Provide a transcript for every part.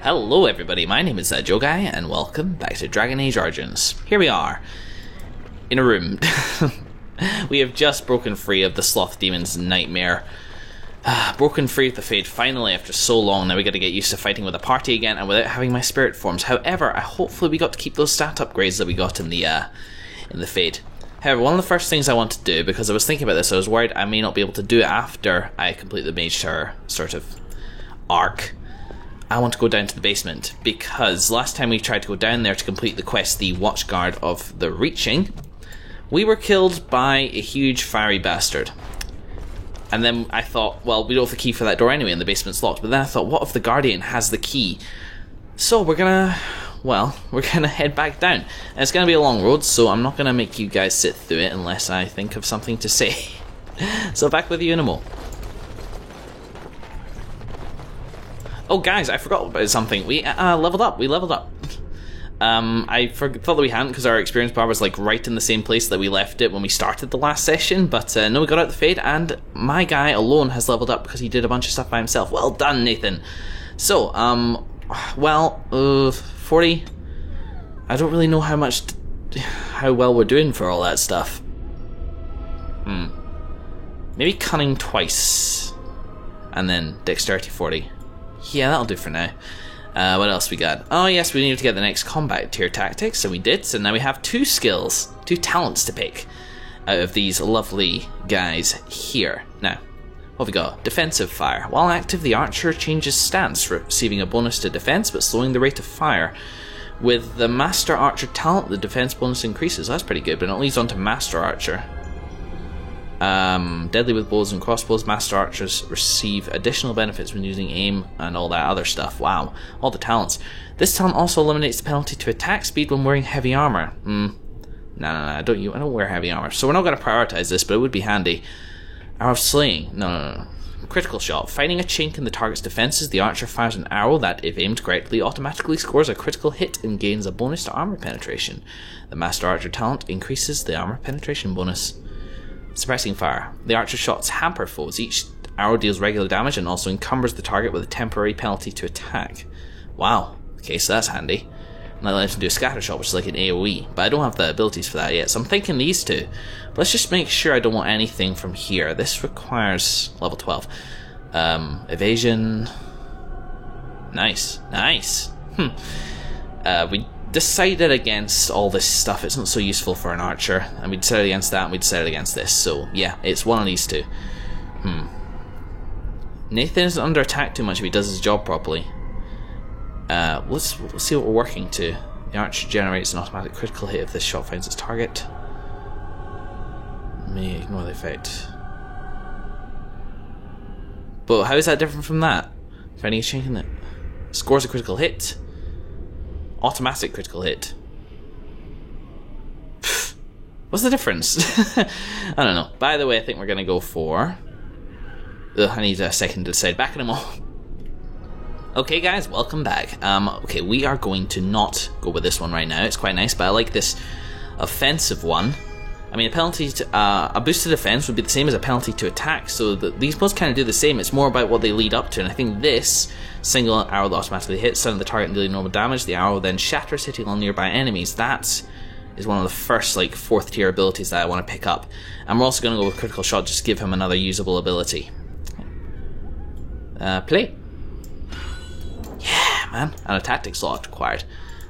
Hello everybody, my name is Joe Guy, and welcome back to Dragon Age Origins. Here we are, in a room. We have just broken free of the Sloth Demon's nightmare. Broken free of the Fade, finally, after so long. Now we got to get used to fighting with a party again, and without having my spirit forms. However, hopefully we got to keep those stat upgrades that we got in the Fade. However, one of the first things I want to do, because I was thinking about this, I was worried I may not be able to do it after I complete the Mage Tower sort of arc. I want to go down to the basement, because last time we tried to go down there to complete the quest, the Watchguard of the Reaching, we were killed by a huge fiery bastard. And then I thought, well, we don't have the key for that door anyway, and the basement's locked. But then I thought, what if the Guardian has the key? So we're gonna head back down. And it's gonna be a long road, so I'm not gonna make you guys sit through it unless I think of something to say. So back with you in a mo. Oh guys, I forgot about something. We leveled up. I thought that we hadn't, because our experience bar was like right in the same place that we left it when we started the last session, but no, we got out the Fade, and my guy alone has leveled up because he did a bunch of stuff by himself. Well done, Nathan. So, 40. I don't really know how well we're doing for all that stuff. Maybe Cunning twice, and then Dexterity 40. Yeah, that'll do for now. What else we got? Oh yes, we needed to get the next combat tier tactics, so we did. So now we have two talents to pick out of these lovely guys here. Now, what have we got? Defensive fire. While active, the archer changes stance, receiving a bonus to defense, but slowing the rate of fire. With the Master Archer talent, the defense bonus increases. That's pretty good, but it leads on to Master Archer. Deadly with bows and crossbows, Master Archers receive additional benefits when using aim and all that other stuff. Wow, all the talents. This talent also eliminates the penalty to attack speed when wearing heavy armor. No, I don't wear heavy armor, so we're not going to prioritize this, but it would be handy. Arrow of Slaying. No. Critical shot. Finding a chink in the target's defenses, the archer fires an arrow that, if aimed correctly, automatically scores a critical hit and gains a bonus to armor penetration. The Master Archer talent increases the armor penetration bonus. Suppressing fire. The archer shots hamper foes. Each arrow deals regular damage and also encumbers the target with a temporary penalty to attack. Wow. Okay, so that's handy. And that lets me do a scatter shot, which is like an AoE, but I don't have the abilities for that yet, so I'm thinking these two. But let's just make sure I don't want anything from here. This requires level 12. Evasion. Nice. We decided against all this stuff. It's not so useful for an archer, and we decided against that, and we decided against this, so yeah, it's one of these two. Nathan isn't under attack too much if he does his job properly. Let's see what we're working to. The archer generates an automatic critical hit if this shot finds its target. May ignore the effect. But how is that different from that? Finding a chink in it. Scores a critical hit. Automatic critical hit. Pfft. What's the difference? I don't know. By the way, I think we're going to go for... I need a second to decide. Back in a moment. Okay guys, welcome back. Okay, we are going to not go with this one right now. It's quite nice, but I like this offensive one. I mean, a penalty to... a boost to defense would be the same as a penalty to attack, so these both kind of do the same. It's more about what they lead up to, and I think this single arrow that automatically hits the target and dealing normal damage. The arrow then shatters, hitting all nearby enemies. That is one of the first, like, 4th tier abilities that I want to pick up. And we're also going to go with critical shot, just to give him another usable ability. Play. Yeah, man. And a tactic slot acquired.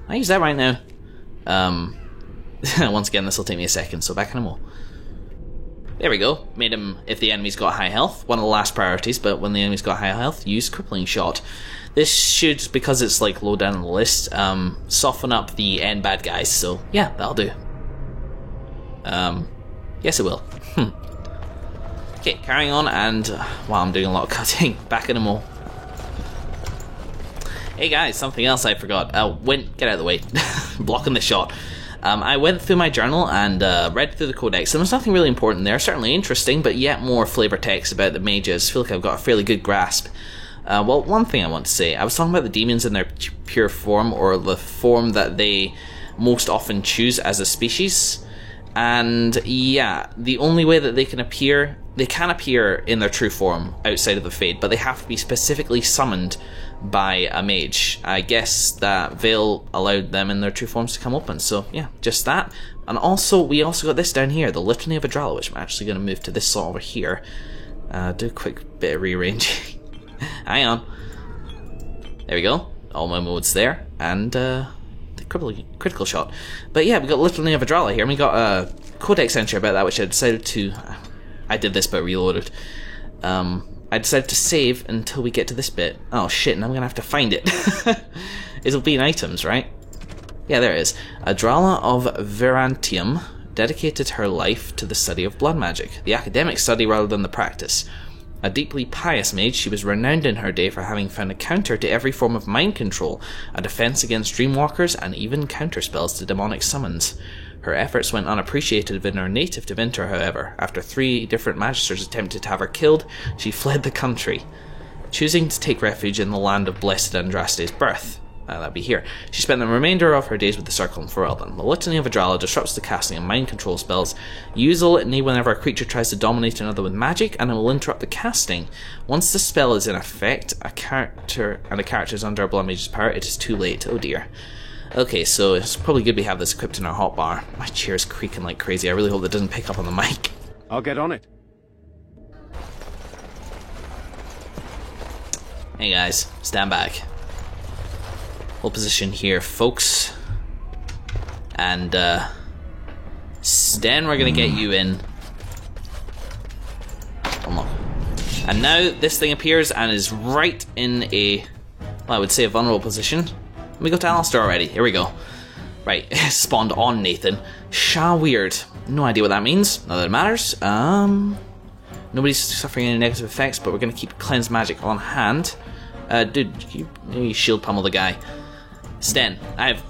I use that right now. Once again, this will take me a second, so back in a mo. There we go. Made him, if the enemy's got high health, one of the last priorities, but when the enemy's got high health, use Crippling Shot. This should, because it's like low down on the list, soften up the end bad guys, so yeah, that'll do. Yes it will. Okay, carrying on, and wow, I'm doing a lot of cutting. Back in a mo. Hey guys, something else I forgot. Get out of the way. Blocking the shot. I went through my journal and read through the codex, and there's nothing really important there. Certainly interesting, but yet more flavor text about the mages. I feel like I've got a fairly good grasp. Well, one thing I want to say, I was talking about the demons in their pure form, or the form that they most often choose as a species. And yeah, the only way that they can appear they can appear in their true form outside of the Fade, but they have to be specifically summoned by a mage. I guess that Veil allowed them in their true forms to come open, so yeah, just that. And also, we also got this down here, the Litany of Adralla, which I'm actually going to move to this slot over here. Do a quick bit of rearranging. Hang on. There we go. All my modes there, and the critical shot. But yeah, we got Litany of Adralla here, and we got a codex entry about that, which I decided to... I did this but reloaded. I decided to save until we get to this bit. Oh shit, and I'm gonna have to find it. It'll be in items, right? Yeah, there it is. Adralla of Verantium dedicated her life to the study of blood magic, the academic study rather than the practice. A deeply pious mage, she was renowned in her day for having found a counter to every form of mind control, a defense against dreamwalkers, and even counterspells to demonic summons. Her efforts went unappreciated in her native Tevinter, however. After 3 different magisters attempted to have her killed, she fled the country, choosing to take refuge in the land of Blessed Andraste's birth. That'd be here. She spent the remainder of her days with the Circle and Ferelden. The Litany of Adralla disrupts the casting of mind control spells. Use the litany whenever a creature tries to dominate another with magic, and it will interrupt the casting. Once the spell is in effect, a character is under a blood mage's power, it is too late. Oh dear. Okay, so it's probably good we have this equipped in our hotbar. My chair's creaking like crazy. I really hope that doesn't pick up on the mic. I'll get on it. Hey guys, stand back. Hold position here, folks. And, Sten, we're gonna get you in. Oh no. And now this thing appears and is right in a, well, I would say a vulnerable position. Let me go to Alistair already. Here we go. Right, spawned on Nathan. Sha weird. No idea what that means. Not that it matters. Nobody's suffering any negative effects, but we're gonna keep cleanse magic on hand. Dude, you shield pummel the guy. Sten,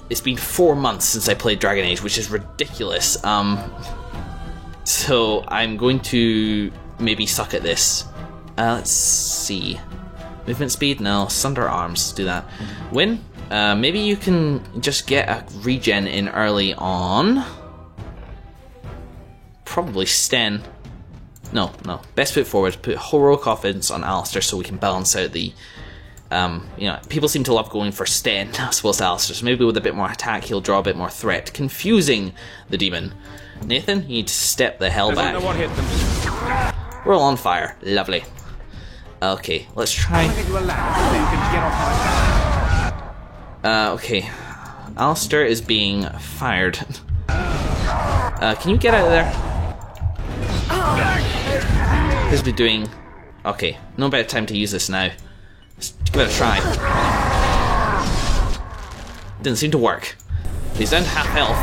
it's been 4 months since I played Dragon Age, which is ridiculous. So I'm going to maybe suck at this. Let's see. Movement speed? No. Sunder arms. Do that. Win? Maybe you can just get a regen in early on. Probably Sten. No. Best foot forward. Put heroic confidence on Alistair so we can balance out the... you know, people seem to love going for Sten as well as Alistair, so maybe with a bit more attack he'll draw a bit more threat, confusing the demon. Nathan, you need to step the hell back. I don't know what hit them. We're all on fire. Lovely. Okay, let's try... okay. Alistair is being fired. Can you get out of there? He's been doing... Okay, no better time to use this now. Let's give it a try. Didn't seem to work. He's down to half health.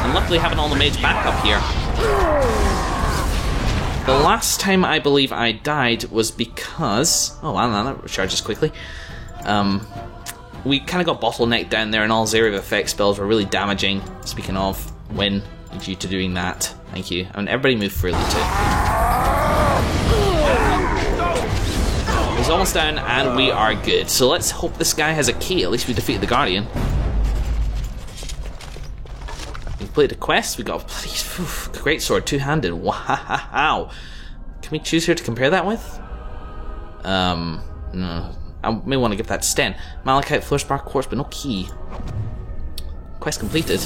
And luckily having all the mage back up here. The last time I believe I died was because... Oh wow, that recharges quickly. We kind of got bottlenecked down there and all area of effect spells were really damaging. Speaking of, when due to doing that. Thank you. And everybody move freely too. He's almost down and we are good. So let's hope this guy has a key. At least we defeated the Guardian. We completed a quest. We got a bloody great sword, two-handed. Wow. Can we choose here to compare that with? No. I may want to give that to Sten. Malachite, Fluorspark, Quartz, but no key. Quest completed.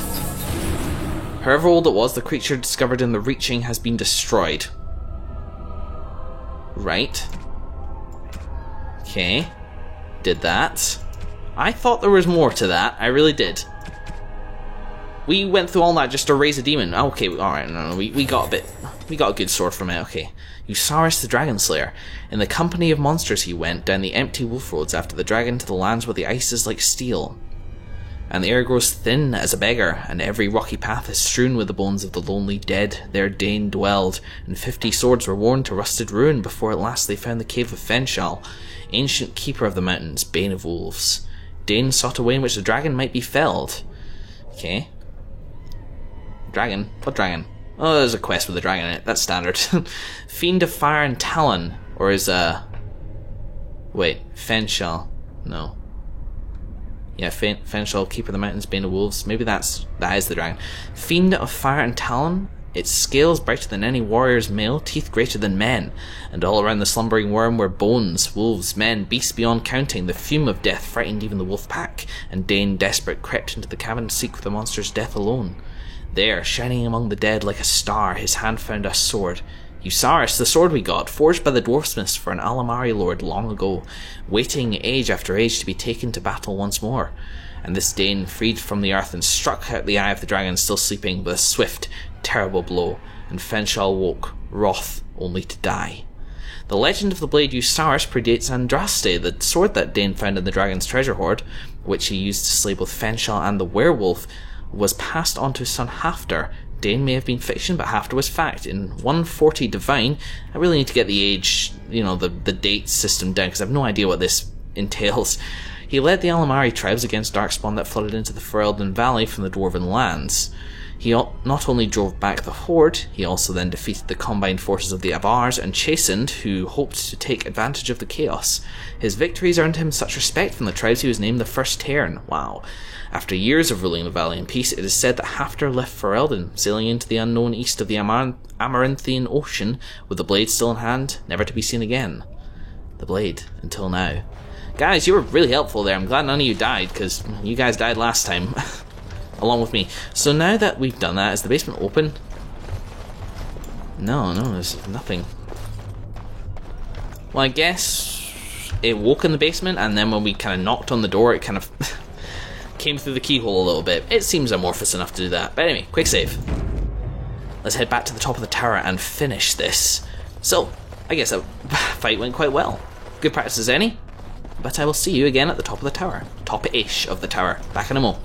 However old it was, the creature discovered in the Reaching has been destroyed. Right. Okay. Did that. I thought there was more to that. I really did. We went through all that just to raise a demon. Okay, alright, no, we got a bit... We got a good sword from it, okay. Usaris the Dragon Slayer. In the company of monsters he went down the empty wolf roads after the dragon to the lands where the ice is like steel. And the air grows thin as a beggar, and every rocky path is strewn with the bones of the lonely dead. There Dane dwelled, and 50 swords were worn to rusted ruin before at last they found the cave of Fenshal, ancient keeper of the mountains, bane of wolves. Dane sought a way in which the dragon might be felled. Okay. Dragon? What dragon? Oh, there's a quest with a dragon in it. That's standard. Fiend of Fire and Talon. Or is, wait, Fenshal. No. Yeah, Fenshal, Keeper of the Mountains, Bane of Wolves. Maybe that is the dragon. Fiend of Fire and Talon. its scales brighter than any warrior's mail, teeth greater than men, and all around the slumbering worm were bones, wolves, men, beasts beyond counting. The fume of death frightened even the wolf pack, and Dane, desperate, crept into the cavern to seek for the monster's death alone. There, shining among the dead like a star, his hand found a sword. Eusaris, the sword we got, forged by the dwarfsmiths for an Alamari lord long ago, waiting age after age to be taken to battle once more. And this Dane freed from the earth and struck out the eye of the dragon still sleeping with a swift, terrible blow, and Fenshal woke, wroth, only to die. The legend of the blade Eusaris predates Andraste, the sword that Dane found in the dragon's treasure hoard, which he used to slay both Fenshal and the werewolf, was passed on to his son Hafter. Dane may have been fiction, but Hafter was fact. In 140 Divine, I really need to get the age, the date system down, because I have no idea what this entails. He led the Alamari tribes against darkspawn that flooded into the Ferelden Valley from the Dwarven lands. He not only drove back the Horde, he also then defeated the combined forces of the Avars and Chastened, who hoped to take advantage of the chaos. His victories earned him such respect from the tribes he was named the First Tairn. Wow. After years of ruling the valley in peace, it is said that Hafter left Ferelden, sailing into the unknown east of the Amaranthian Ocean, with the blade still in hand, never to be seen again. The blade, until now. Guys, you were really helpful there. I'm glad none of you died, because you guys died last time. Along with me. So now that we've done that, is the basement open? No, there's nothing. Well, I guess it woke in the basement, and then when we kind of knocked on the door, it kind of came through the keyhole a little bit. It seems amorphous enough to do that. But anyway, quick save. Let's head back to the top of the tower and finish this. So, I guess that fight went quite well. Good practice as any. But I will see you again at the top of the tower. Top-ish of the tower. Back in a mo.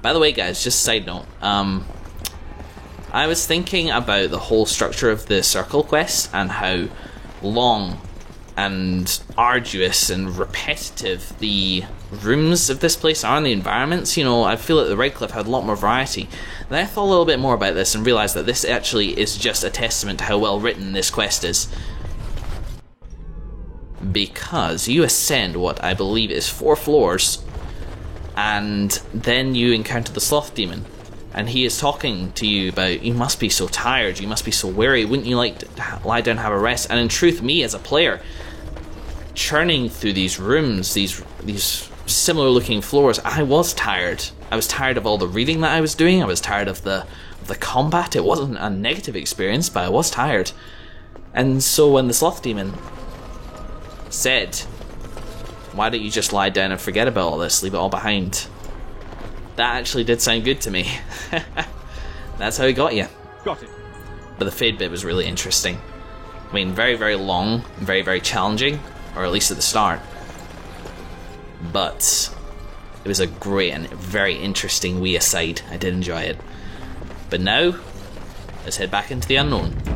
By the way, guys, just a side note. I was thinking about the whole structure of the circle quest and how long and arduous and repetitive the rooms of this place are and the environments. I feel like the Red Cliff had a lot more variety. Then I thought a little bit more about this and realised that this actually is just a testament to how well written this quest is. Because you ascend what I believe is 4 floors, and then you encounter the Sloth Demon, and he is talking to you about, you must be so tired, you must be so weary, wouldn't you like to lie down and have a rest? And in truth, me as a player, churning through these rooms, these similar looking floors, I was tired. I was tired of all the reading that I was doing, I was tired of the combat. It wasn't a negative experience, but I was tired. And so when the Sloth Demon said, why don't you just lie down and forget about all this, leave it all behind, that actually did sound good to me. That's how he got you. Got it. But the Fade bit was really interesting. I mean, very, very long, very, very challenging, or at least at the start. But it was a great and very interesting wee aside. I did enjoy it. But now, let's head back into the unknown.